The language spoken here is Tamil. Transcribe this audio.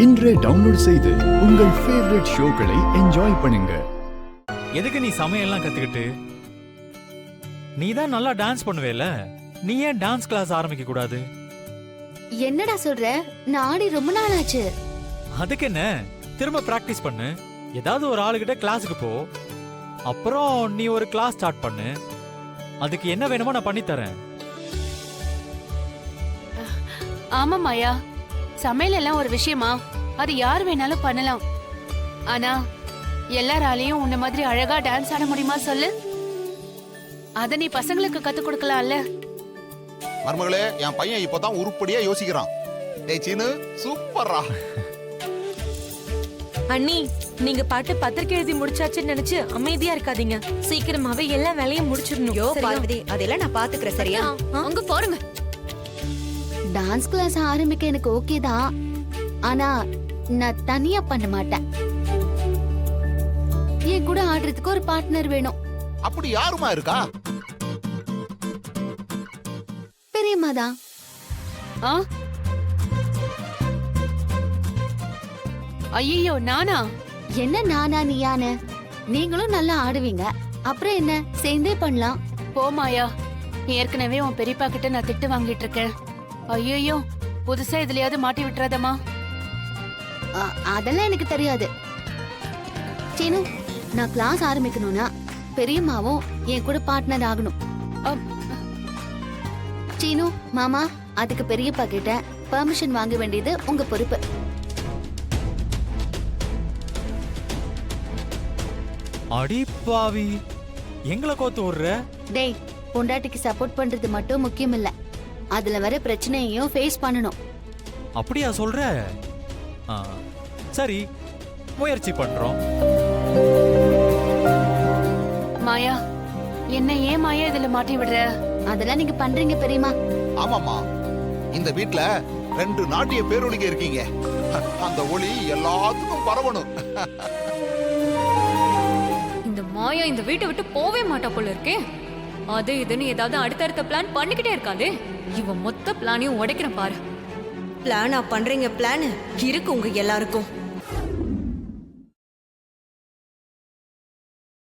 இன்றே டவுன்லோட் செய்து உங்கள் ஃபேவரட் ஷோக்களை என்ஜாய் பண்ணுங்க. எதுக்கு நீ சமையல்லாம் கத்துக்கிட்டு? நீ தான் நல்லா டான்ஸ் பண்ணுவேல, நீ ஏன் டான்ஸ் கிளாஸ் ஆரம்பிக்க கூடாது? என்னடா சொல்ற? நான் ஆடி ரொம்ப நாள் ஆச்சு. அதுக்கு என்ன, திரும்ப பிராக்டிஸ் பண்ணு. ஏதாவது ஒரு ஆளுகிட்ட கிளாஸுக்கு போ. அப்புறம் நீ ஒரு கிளாஸ் ஸ்டார்ட் பண்ணு. அதுக்கு என்ன வேணுமோ நான் பண்ணி தரேன். ஆமா மாயா, சமையல் எல்லாம் ஒரு விஷயமா? அது யார் வேணாலும் பண்ணலாம். ஆனா எல்லாராலையும் உன்ன மாதிரி அழகா டான்ஸ் ஆட முடியுமா சொல்லு? அத நீ பசங்களுக்கு கத்து கொடுக்கலாம்ல. மருமகளே, என் பையன் இப்பதான் உருப்படியா யோசிக்கிறான். டேய் சீனு, சூப்பர்ரா. அண்ணி, நீங்க பாட்டு பத்திரிக்கை எழுதி முடிச்சாச்சுன்னு நினைச்சு அமைதியா இருக்காதீங்க. சீக்கிரமாவே எல்லா வேலையும் முடிச்சிடணும். யோ பார்வதி, அதெல்லாம் நான் பாத்துக்கிறேன். சரியா? அங்க போறங்க. டான்ஸ் கிளாஸ் ஆரம்பிக்க எனக்கு ஓகே தான். ஆனா நான் தனியா பண்ண மாட்டேன். என் கூட ஆடுறதுக்கு ஒரு பார்ட்னர் வேணும். அப்படி யாருமா இருக்கா? பெரியம்மா தான். ஐயோ, நானா? என்ன நானா நீயானு? நீங்களும் நல்லா ஆடுவீங்க. அப்புறம் என்ன, சேர்ந்தே பண்ணலாம். போ மாயா, ஏற்கனவே உன் பெரியப்பா கிட்ட நான் திட்டு வாங்கிட்டு இருக்கேன். ஐயோ, புதுசா இதுலயாவது மாட்டி விட்டுறாதம்மா. அதெல்லாம் எனக்கு தெரியாது. சீனு, நான் கிளாஸ் ஆரம்பிக்கணும்னா பெரியம்மாவும் என் கூட பார்ட்னர் ஆகணும். சீனு மாமா, அதுக்கு பெரியப்பா கிட்ட பெர்மிஷன் வாங்க வேண்டியது உங்க பொறுப்பு. அடி பாவி, எங்களை கோத்து விடுற? டேய், பொண்டாட்டிக்கு சப்போர்ட் பண்றது மட்டும் முக்கியம் இல்ல, அதுல வர பிரச்சனையையும் ஃபேஸ் பண்ணணும். அப்படியா சொல்ற? சரி, முயற்சி பண்றோம். மாயா, என்ன ஏன் மாயா இதுல மாட்டி விடுற? அதெல்லாம் நீங்க பண்றீங்க பெரியம்மா. ஆமாமா, இந்த வீட்ல 2 நாட்டிய பேரொழிங்க இருக்கீங்க. அந்த ஒளி எல்லாத்துக்கும் பரவணும். இந்த மாயா இந்த வீட்டை விட்டு போவே மாட்டா போல இருக்கே. அது இதுன்னு ஏதாவது அடுத்தடுத்த பிளான் பண்ணிக்கிட்டே இருக்காது. இவன் மொத்த பிளானையும் உடைக்கிறேன் பாரு. பிளானா பண்றீங்க? பிளான் இருக்கு உங்க எல்லாருக்கும்.